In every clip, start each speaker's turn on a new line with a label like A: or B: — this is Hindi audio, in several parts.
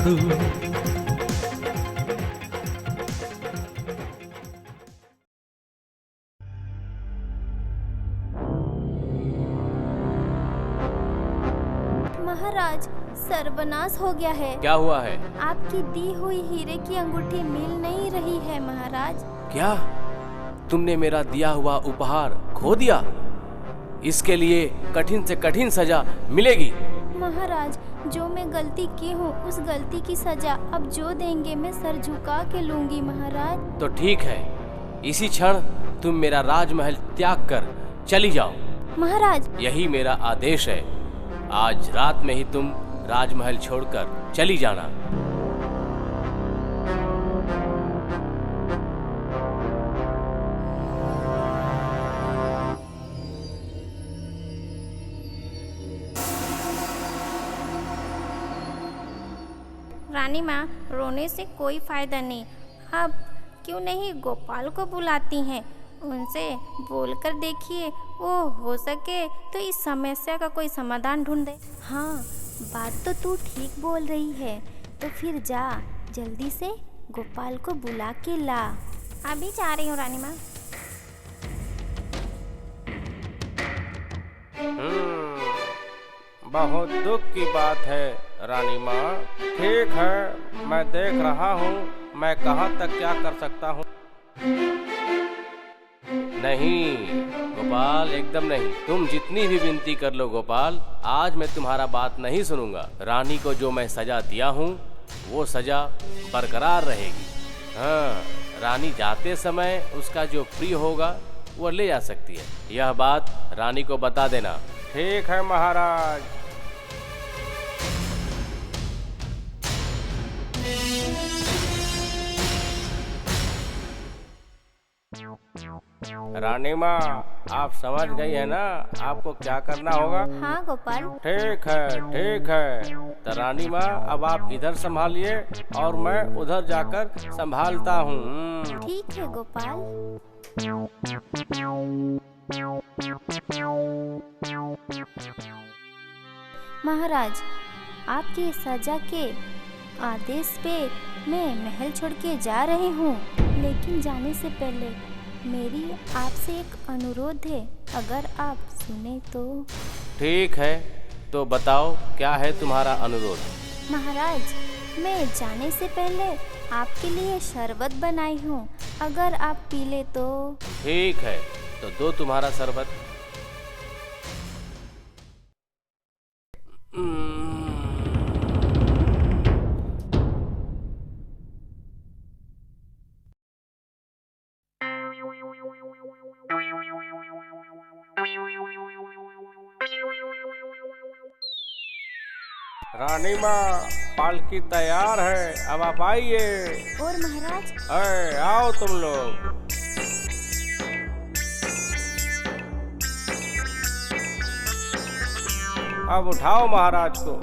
A: చూడు.
B: महाराज, सर्वनाश हो गया है।
C: क्या हुआ है?
B: आपकी दी हुई हीरे की अंगूठी मिल नहीं रही है महाराज।
C: क्या तुमने मेरा दिया हुआ उपहार खो दिया? इसके लिए कठिन से कठिन सजा मिलेगी।
B: महाराज, जो मैं गलती की हूँ उस गलती की सजा अब जो देंगे मैं सर झुका के लूंगी महाराज।
C: तो ठीक है, इसी क्षण तुम मेरा राजमहल त्याग कर चली जाओ।
B: महाराज,
C: यही मेरा आदेश है। आज रात में ही तुम राजमहल छोड़कर चली जाना।
B: रानी माँ, रोने से कोई फायदा नहीं। अब क्यों नहीं गोपाल को बुलाती हैं, उनसे बोलकर देखिए, वो हो सके तो इस समस्या का कोई समाधान ढूंढ दे। हाँ, बात तो तू ठीक बोल रही है। तो फिर जा, जल्दी से गोपाल को बुला के ला। अभी जा रही हूँ रानी माँ।
C: बहुत दुख की बात है रानी माँ। ठीक है, मैं देख रहा हूँ मैं कहाँ तक क्या कर सकता हूँ। नहीं गोपाल, एकदम नहीं। तुम जितनी भी विनती कर लो गोपाल, आज मैं तुम्हारा बात नहीं सुनूंगा। रानी को जो मैं सजा दिया हूँ वो सजा बरकरार रहेगी। हाँ, रानी जाते समय उसका जो प्रिय होगा वो ले जा सकती है। यह बात रानी को बता देना। ठीक है महाराज। रानी माँ, आप समझ गई है ना आपको क्या करना होगा?
B: हाँ गोपाल।
C: ठीक है, ठीक है। तो रानी माँ, अब आप इधर संभालिए और मैं उधर जाकर संभालता हूँ।
B: ठीक है गोपाल। महाराज, आपकी सजा के आदेश पे मैं महल छोड़ के जा रही हूँ, लेकिन जाने से पहले मेरी आपसे एक अनुरोध है, अगर आप सुने तो।
C: ठीक है, तो बताओ क्या है तुम्हारा अनुरोध?
B: महाराज, मैं जाने से पहले आपके लिए शरबत बनाई हूँ, अगर आप पी ले तो।
C: ठीक है, तो दो तुम्हारा शरबत। रानी माँ, पालकी तैयार है, अब आप आइए।
B: और महाराज?
C: अरे आओ तुम लोग। अब उठाओ महाराज को।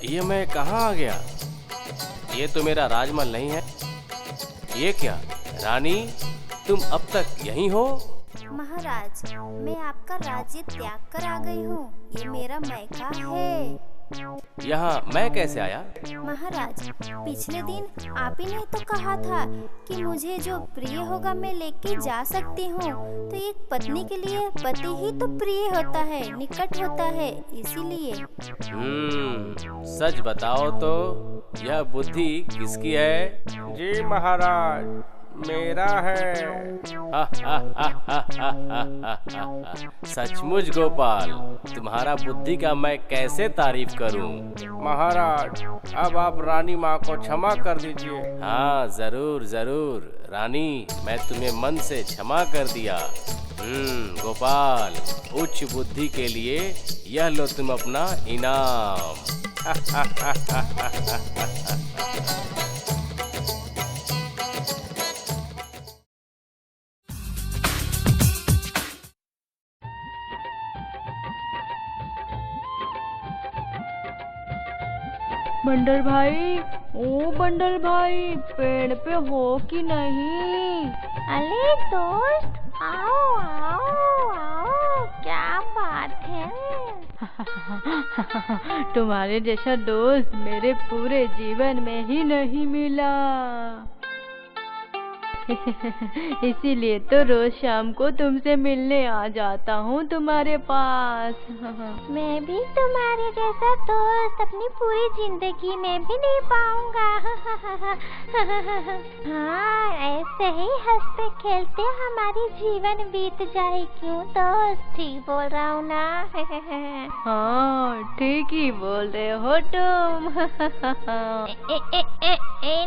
C: ये मैं कहाँ आ गया? ये तो मेरा राजमहल नहीं है। ये क्या रानी, तुम अब तक यहीं हो?
B: महाराज, मैं आपका राज्य त्याग कर आ गई हूँ। ये मेरा मायका है।
C: यहाँ मैं कैसे आया?
B: महाराज, पिछले दिन आप ही ने तो कहा था कि मुझे जो प्रिय होगा मैं लेके जा सकती हूँ। तो एक पत्नी के लिए पति ही तो प्रिय होता है, निकट होता है, इसीलिए।
C: सच बताओ तो यह बुद्धि किसकी है? जी महाराज, मेरा है। सचमुच गोपाल, तुम्हारा बुद्धि का मैं कैसे तारीफ करूं? महाराज, अब आप रानी माँ को क्षमा कर दीजिए। हाँ जरूर जरूर रानी, मैं तुम्हें मन से क्षमा कर दिया। गोपाल, उच्च बुद्धि के लिए यह लो तुम अपना इनाम।
A: बंदर भाई, ओ बंदर भाई, पेड़ पे हो कि नहीं?
B: अरे दोस्त, आओ आओ आओ, क्या बात है?
A: तुम्हारे जैसा दोस्त मेरे पूरे जीवन में ही नहीं मिला। इसीलिए तो रोज शाम को तुमसे मिलने आ जाता हूँ तुम्हारे पास।
B: मैं भी तुम्हारे जैसा दोस्त अपनी पूरी जिंदगी में भी नहीं पाऊंगा। हाँ, ऐसे ही हंसते खेलते हमारी जीवन बीत जाए, क्यों दोस्त? ठीक बोल रहा हूँ ना?
A: हाँ, ठीक ही बोल रहे हो तुम।
B: ए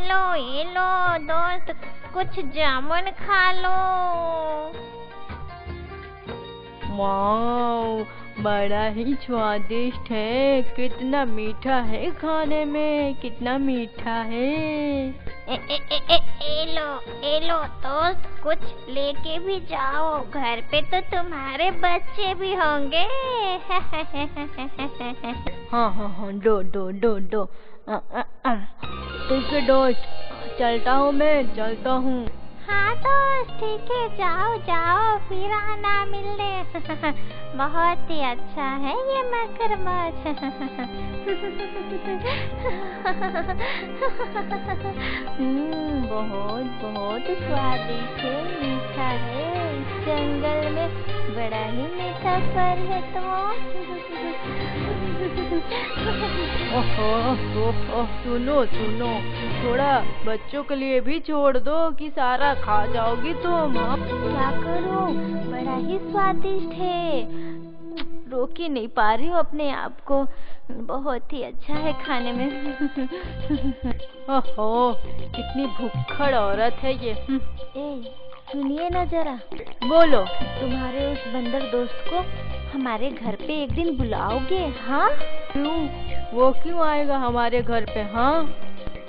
B: लो दोस्त, कुछ जामुन खा लो।
A: वाओ, बड़ा ही स्वादिष्ट है। कितना मीठा है खाने में, कितना मीठा है।
B: ए लो दोस्त, कुछ लेके भी जाओ, घर पे तो तुम्हारे बच्चे भी होंगे।
A: हाँ, दो। ठीक है दोस्त, चलता हूँ मैं, चलता हूँ।
B: हाँ दोस्त, ठीक है, जाओ, फिर आना मिलने। बहुत ही अच्छा है ये मगरमच्छ। बहुत स्वादिष्ट है, मीठा है। इस जंगल में बड़ा ही मीठा फल है तो।
A: ओह, सुनो, थोड़ा बच्चों के लिए भी छोड़ दो कि सारा खा जाओगी तुम।
B: क्या करूं, बड़ा ही स्वादिष्ट है, रोक ही नहीं पा रही हूँ अपने आप को। बहुत ही अच्छा है खाने में।
A: ओहो, कितनी भुक्खड़ औरत है ये।
B: ए, सुनिए ना जरा।
A: बोलो।
B: तुम्हारे उस बंदर दोस्त को हमारे घर पे एक दिन बुलाओगे? हाँ?
A: क्यों? वो क्यों आएगा हमारे घर पे? हाँ?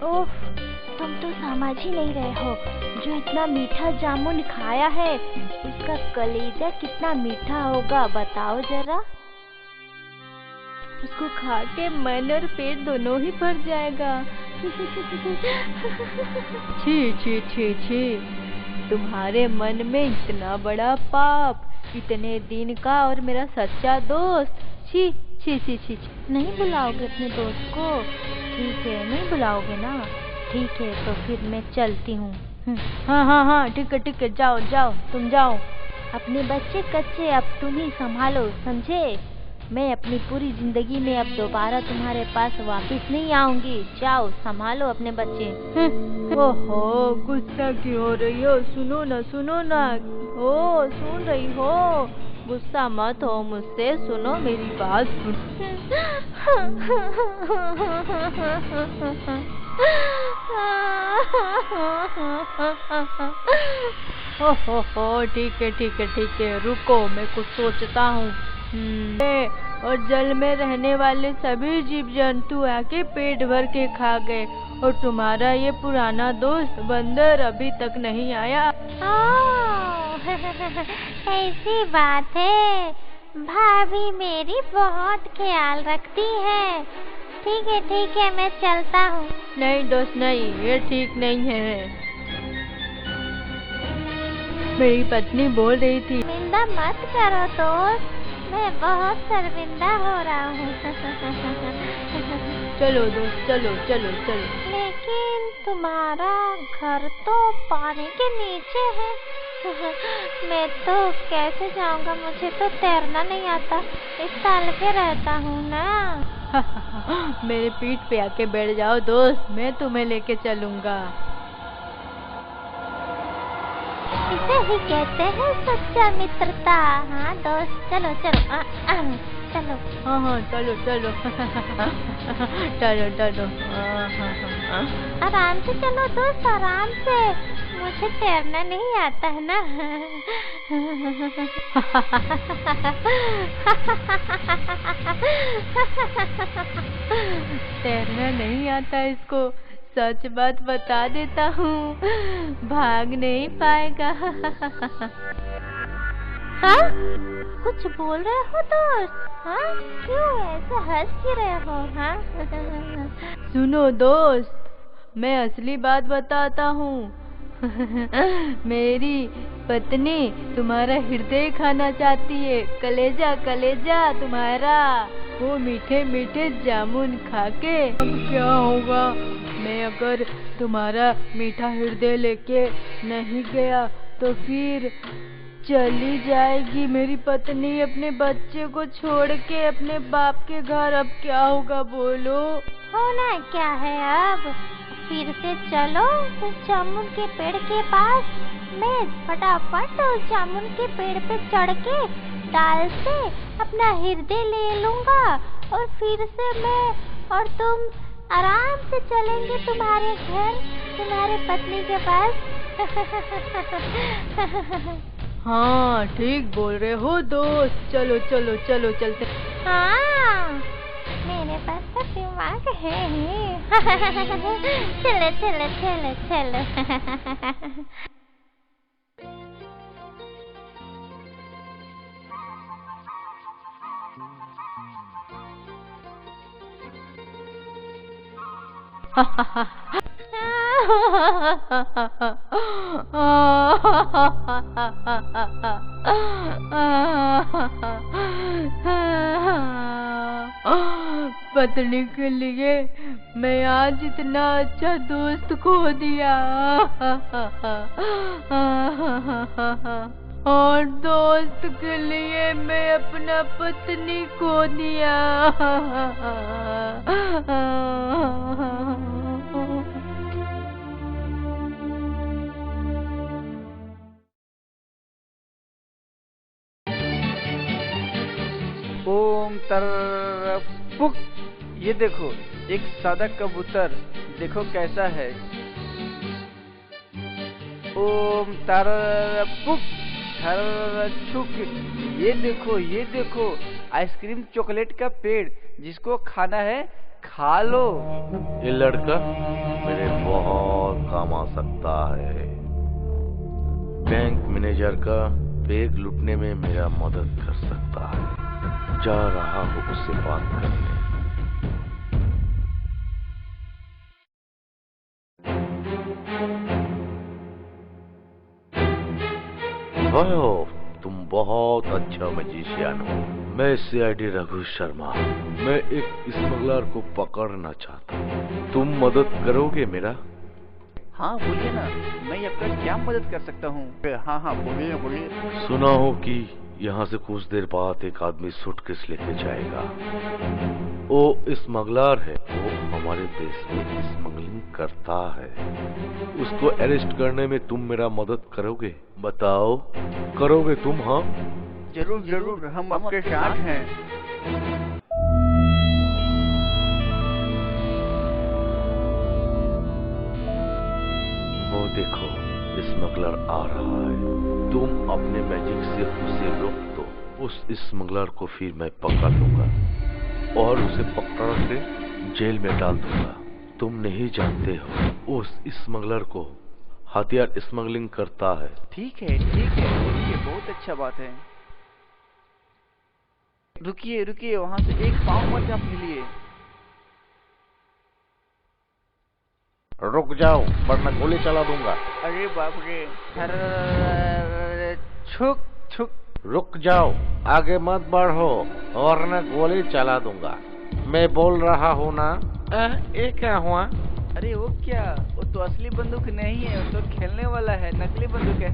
B: ओह, तुम तो समझ ही नहीं रहे हो। जो इतना मीठा जामुन खाया है, उसका कलेजा कितना मीठा होगा, बताओ जरा।
A: उसको खा के मन और पेट दोनों ही भर जाएगा। छी, तुम्हारे मन में इतना बड़ा पाप, इतने दिन का, और मेरा सच्चा दोस्त। छी।
B: नहीं बुलाओगे अपने दोस्त को? ठीक है, नहीं बुलाओगे ना? ठीक है, तो फिर मैं चलती हूँ।
A: हाँ, ठीक है, जाओ, तुम जाओ।
B: अपने बच्चे कच्चे अब तुम ही संभालो, समझे? मैं अपनी पूरी जिंदगी में अब दोबारा तुम्हारे पास वापस नहीं आऊंगी। जाओ, संभालो अपने बच्चे।
A: ओहो, गुस्सा क्यों हो रही हो? सुनो ना। ओ, सुन रही हो? गुस्सा मत हो मुझसे, सुनो मेरी बात। ओहो, ठीक है, रुको, मैं कुछ सोचता हूँ। और जल में रहने वाले सभी जीव जंतु आके पेट भर के खा गए, और तुम्हारा ये पुराना दोस्त बंदर अभी तक नहीं आया।
B: ऐसी बात है, भाभी मेरी बहुत ख्याल रखती है। ठीक है, मैं चलता हूँ।
A: नहीं दोस्त, नहीं, ये ठीक नहीं है। मेरी पत्नी बोल रही थी।
B: शर्मिंदा मत करो दोस्त, मैं बहुत शर्मिंदा हो रहा हूँ।
A: चलो दोस्त, चलो।
B: लेकिन तुम्हारा घर तो पानी के नीचे है। मैं तो कैसे जाऊंगा? मुझे तो तैरना नहीं आता, इस ताल पे रहता हूँ ना।
A: मेरे पीठ पे आके बैठ जाओ दोस्त, मैं तुम्हें लेके चलूंगा।
B: इसे ही कहते हैं सच्चा मित्रता। हाँ दोस्त, चलो। चलो।
A: हाँ, चलो।
B: आराम से चलो दोस्त, आराम से। मुझे तैरना नहीं आता है ना।
A: तैरना नहीं आता इसको, सच बात बता देता हूँ, भाग नहीं पाएगा।
B: हाँ? कुछ बोल रहे हो दोस्त? हाँ, क्यों ऐसे हंस क्यों रहे हो? हाँ
A: सुनो दोस्त, मैं असली बात बताता हूँ। मेरी पत्नी तुम्हारा हृदय खाना चाहती है, कलेजा कलेजा तुम्हारा। वो मीठे मीठे जामुन खा के अब क्या होगा? मैं अगर तुम्हारा मीठा हृदय लेके नहीं गया तो फिर चली जाएगी मेरी पत्नी अपने बच्चे को छोड़ के अपने बाप के घर। अब क्या होगा बोलो?
B: होना क्या है अब? फिर से चलो उस जामुन के पेड़ के पास। मैं फटाफट उस जामुन के पेड़ पे चढ़ के डाल से अपना हृदय ले लूंगा और फिर से मैं और तुम आराम से चलेंगे तुम्हारे घर, तुम्हारे पत्नी के पास।
A: हाँ ठीक बोल रहे हो दोस्त, चलो चलो चलो चलते।
B: हाँ, मेरे पास तो दिमाग है ही। चलो चलो चलो चलो।
A: पत्नी के लिए मैं आज इतना अच्छा दोस्त खो दिया। और दोस्त के लिए मैं अपना पत्नी खो दिया।
D: ओम तरपुक। ये देखो एक सादा कबूतर, देखो कैसा है। ओम तरपुक थरछुक। ये देखो आइसक्रीम चॉकलेट का पेड़, जिसको खाना है खा लो।
E: ये लड़का मेरे बहुत काम आ सकता है। बैंक मैनेजर का बैग लूटने में मेरा मदद कर सकता है। जा रहा हूँ उससे बात करने। वाह, तुम बहुत अच्छा मैजिशियन हो। मैं CID रघु शर्मा। मैं एक स्मगलर को पकड़ना चाहता हूँ। तुम मदद करोगे मेरा?
D: हाँ बोलिए ना, मैं आपका क्या मदद कर सकता हूँ? हाँ बोलिए बोलिए।
E: सुना हो कि यहाँ से कुछ देर बाद एक आदमी सूटकेस लेके जाएगा। वो स्मगलर है, वो हमारे देश में स्मगलिंग करता है। उसको अरेस्ट करने में तुम मेरा मदद करोगे? बताओ, करोगे तुम? हाँ
D: जरूर जरूर, हम आपके साथ हैं।
E: वो देखो स्मगलर आ रहा है। तुम अपने मैजिक से उसे रोक दो। उस स्मगलर को फिर मैं पकड़ लूंगा और उसे पकड़ के जेल में डाल दूंगा। तुम नहीं जानते हो उस स्मगलर को हथियार स्मगलिंग करता है।
D: ठीक है ये बहुत अच्छा बात है। रुकिए वहाँ से एक पाँव मत आप हिलिए।
E: रुक जाओ वरना गोली चला दूंगा।
D: अरे बाप रे। छुक।
E: रुक जाओ, आगे मत बढ़ो वरना गोली चला दूंगा। मैं बोल रहा हूँ ना। ये क्या हुआ?
D: अरे वो क्या, वो तो असली बंदूक नहीं है, वो तो खेलने वाला है, नकली बंदूक है।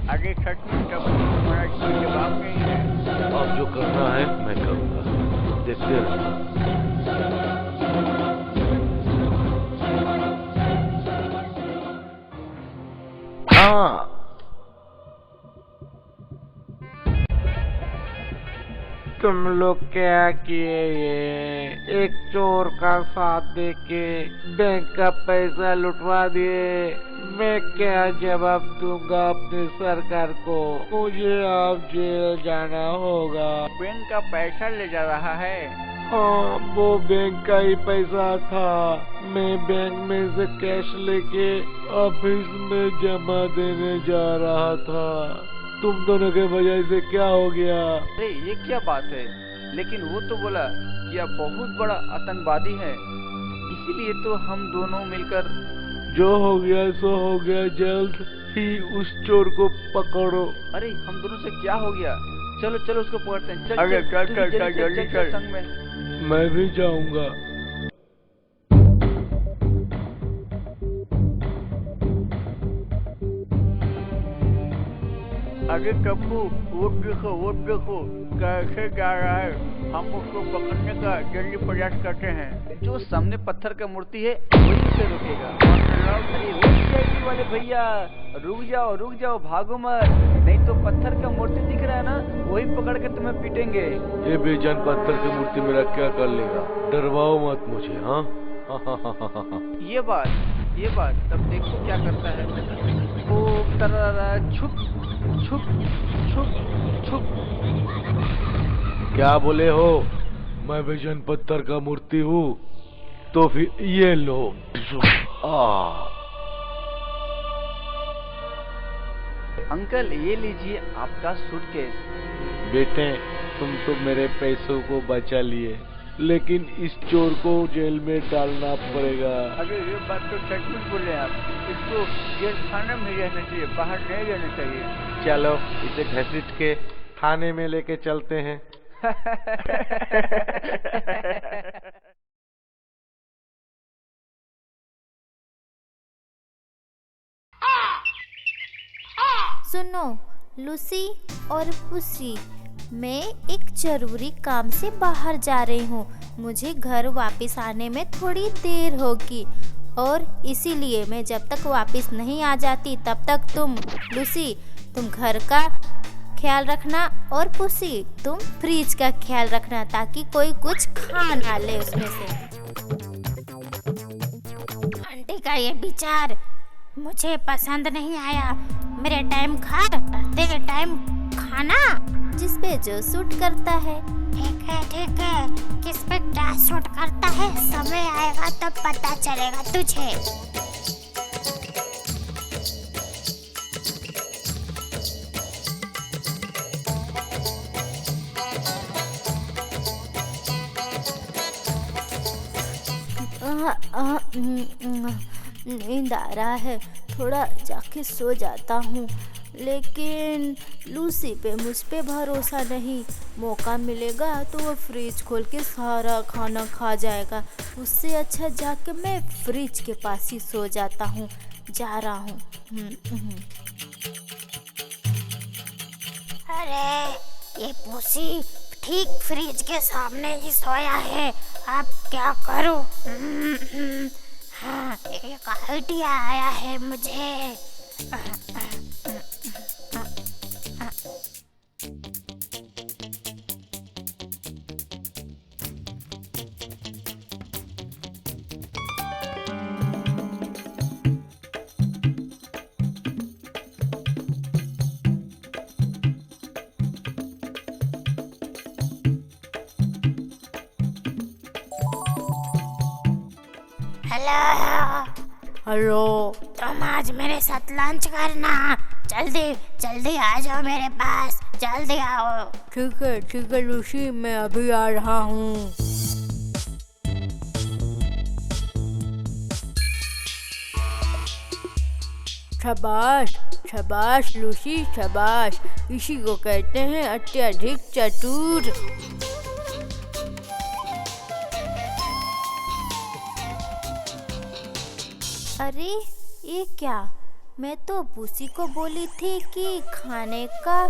D: आगे सचमुच हमारा कोई जवाब नहीं है।
E: अब जो करना है मैं करूँगा, देखते रहो। हाँ, तुम लोग क्या किए? ये एक चोर का साथ देके बैंक का पैसा लुटवा दिए। मैं क्या जवाब दूंगा अपनी सरकार को? मुझे अब जेल जाना होगा।
D: बैंक का पैसा ले जा रहा है?
E: हाँ, वो बैंक का ही पैसा था। मैं बैंक में से कैश लेके ऑफिस में जमा देने जा रहा था। तुम दोनों के वजह से क्या हो गया?
D: अरे ये क्या बात है? लेकिन वो तो बोला कि आप बहुत बड़ा आतंकवादी है, इसीलिए तो हम दोनों मिलकर।
E: जो हो गया सो हो गया, जल्द ही उस चोर को पकड़ो।
D: अरे हम दोनों से क्या हो गया? चलो चलो उसको पकड़ते हैं। चल
E: अरे चल
D: तू
E: चल
D: भी
E: चल जल्दी चल।
D: संग में।
E: मैं भी जाऊंगा।
D: अरे टप्पू, वो देखो कैसे जा रहा है। हम उसको पकड़ने का जल्दी प्रयास करते हैं। जो सामने पत्थर का मूर्ति है वही उसे रोकेगा। अरे वो सीआईडी वाले भैया, रुक जाओ, भागो मत, नहीं तो पत्थर का मूर्ति दिख रहा है ना, वही पकड़ के तुम्हें पीटेंगे।
E: ये बेजान पत्थर की मूर्ति मेरा क्या कर लेगा? डरवाओ मत मुझे। हाँ
D: ये बात तब देखो क्या करता है। ओ तररा छुप छुप छुप छुप।
E: क्या बोले हो? मैं बेजान पत्थर का मूर्ति हूँ? तो फिर ये लो।
D: अंकल ये लीजिए आपका सूटकेस।
E: बेटे तुम तो मेरे पैसों को बचा लिए, लेकिन इस चोर को जेल में डालना पड़ेगा।
D: अरे ये बात तो सचमुच बोले आप। इसको जेल खाने में रहना चाहिए, बाहर नहीं रहना चाहिए।
E: चलो इसे घसीट के थाने में लेके चलते हैं।
B: सुनो लूसी और पुसी, मैं एक जरूरी काम से बाहर जा रही हूँ। मुझे घर वापस आने में थोड़ी देर होगी और इसीलिए मैं जब तक वापस नहीं आ जाती तब तक तुम लूसी तुम घर का ख्याल रखना और पुसी तुम फ्रिज का ख्याल रखना, ताकि कोई कुछ खा ना ले उसमें से। आंटी का ये विचार मुझे पसंद नहीं आया। मेरे टाइम खा, तेरे टाइम खाना, जिस पे जो सूट करता है। ठीक है, किस पे क्या सूट करता है समय आएगा तब पता चलेगा तुझे। नींद आ रहा है, थोड़ा जाके सो जाता हूँ। लेकिन लूसी पे मुझ पे भरोसा नहीं। मौका मिलेगा तो वो फ्रिज खोल के सारा खाना खा जाएगा। उससे अच्छा जाके मैं फ्रिज के पास ही सो जाता हूँ। जा रहा हूँ। अरे ये पुसी ठीक फ्रिज के सामने ही सोया है, अब क्या करूँ? हाँ, एक आइडिया आया है मुझे। हेलो, तुम आज मेरे साथ लंच करना। जल्दी आ जाओ मेरे पास, जल्दी आओ।
A: ठीक है लूसी, मैं अभी आ रहा हूँ। शाबाश लूसी, शाबाश। इसी को कहते हैं अत्यधिक चतुर।
B: अरे ये क्या? मैं तो पुसी को बोली थी कि खाने का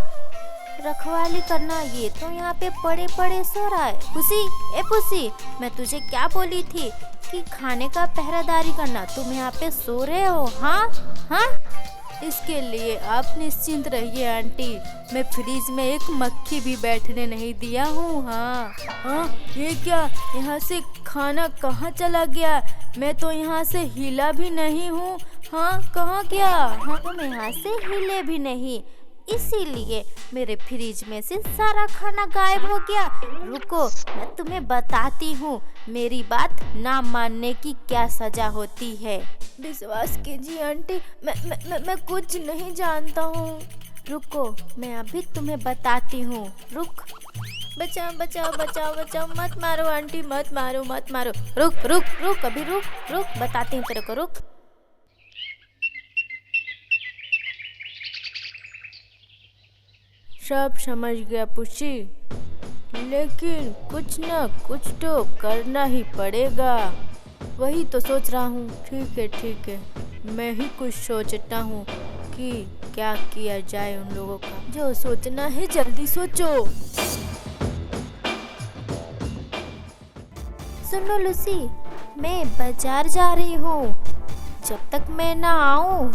B: रखवाली करना, ये तो यहाँ पे पड़े सो रहा है। पुसी, मैं तुझे क्या बोली थी कि खाने का पहरेदारी करना, तुम यहाँ पे सो रहे हो? हाँ,
A: इसके लिए आप निश्चिंत रहिए आंटी, मैं फ्रिज में एक मक्खी भी बैठने नहीं दिया हूँ। हाँ, ये क्या? यहाँ से खाना कहाँ चला गया? मैं तो यहाँ से हिला भी नहीं हूँ। हाँ, कहाँ गया?
B: हाँ, तुम यहाँ से हिले भी नहीं, इसीलिए मेरे फ्रिज में से सारा खाना गायब हो गया। रुको, मैं तुम्हें बताती हूँ मेरी बात ना मानने की क्या सजा होती है।
A: विश्वास कीजिए आंटी, मैं कुछ नहीं जानता हूँ।
B: रुको, मैं अभी तुम्हें बताती हूँ। रुक। बचाओ बचाओ बचाओ बचाओ, मत मारो आंटी, मत मारो मत मारो। रुक रुक रुक, अभी रुक रुक, बताती हूँ तेरे को, रुक।
A: सब समझ गया पुसी, लेकिन कुछ न कुछ तो करना ही पड़ेगा।
B: वही तो सोच रहा हूँ।
A: ठीक है, मैं ही कुछ सोचता हूँ कि क्या किया जाए उन लोगों का।
B: जो सोचना है जल्दी सोचो। सुनो लूसी, मैं बाजार जा रही हूँ। जब तक मैं ना आऊँ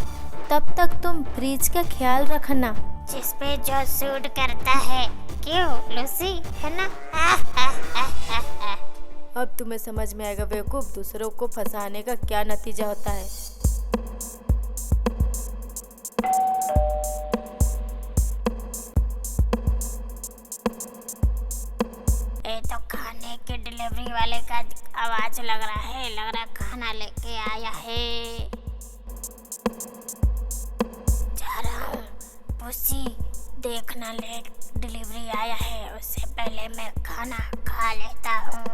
B: तब तक तुम फ्रिज का ख्याल रखना।
F: जिस पे जो सूट करता है, क्यों लूसी, है ना?
A: अब तुम्हें समझ में आएगा बेवकूफ, दूसरों को फंसाने का क्या नतीजा होता है।
F: ये तो खाने के डिलीवरी वाले का आवाज लग रहा है, खाना लेके आया है। जा रहा हूँ पुसी, देखना लेट डिलीवरी आया है, उससे पहले मैं खाना खा लेता हूँ।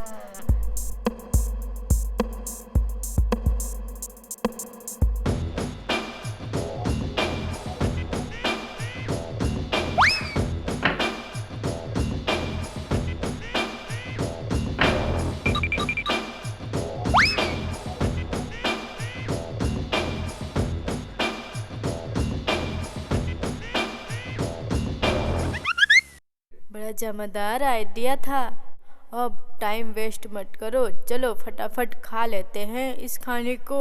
A: बड़ा जमादार आइडिया था। अब टाइम वेस्ट मत करो, चलो फटाफट खा लेते हैं इस खाने को।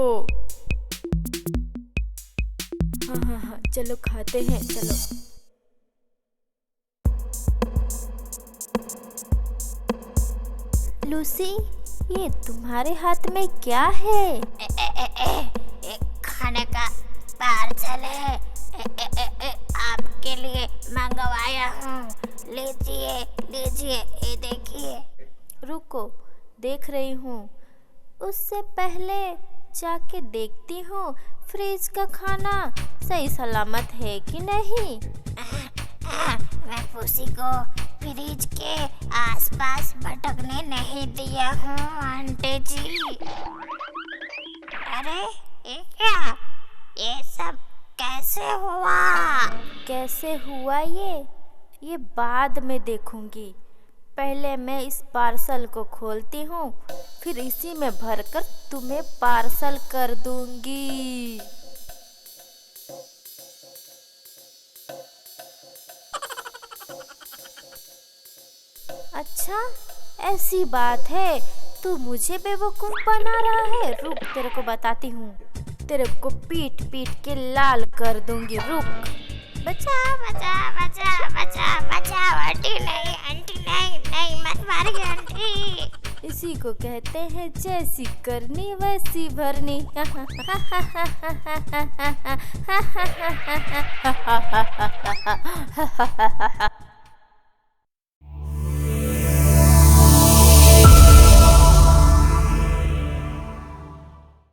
A: हाँ, चलो खाते हैं, चलो।
B: लूसी, ये तुम्हारे हाथ में क्या है?
F: एक खाने का पार्सल है, आपके लिए मंगवाया हूँ। लीजिए लीजिए, ये देखिए।
B: रुको, देख रही हूँ। उससे पहले जाके देखती हूँ फ्रिज का खाना सही सलामत है कि नहीं।
F: मैं पुसी को फ्रिज के आसपास भटकने नहीं दिया हूँ आंटी जी। अरे ये क्या, ये सब कैसे हुआ?
B: कैसे हुआ ये बाद में देखूंगी। पहले मैं इस पार्सल को खोलती हूँ, फिर इसी में भरकर तुम्हें पार्सल कर दूंगी। अच्छा, ऐसी बात है, तू मुझे बेवकूफ बना रहा है। रुक, तेरे को बताती हूँ। तेरे को पीट पीट के लाल कर दूंगी। रुक।
F: बचाओ बचाओ बचाओ बचाओ बचाओ, आंटी नहीं, आंटी नहीं, नहीं मत मारिए आंटी।
B: इसी को कहते हैं जैसी करनी वैसी भरनी।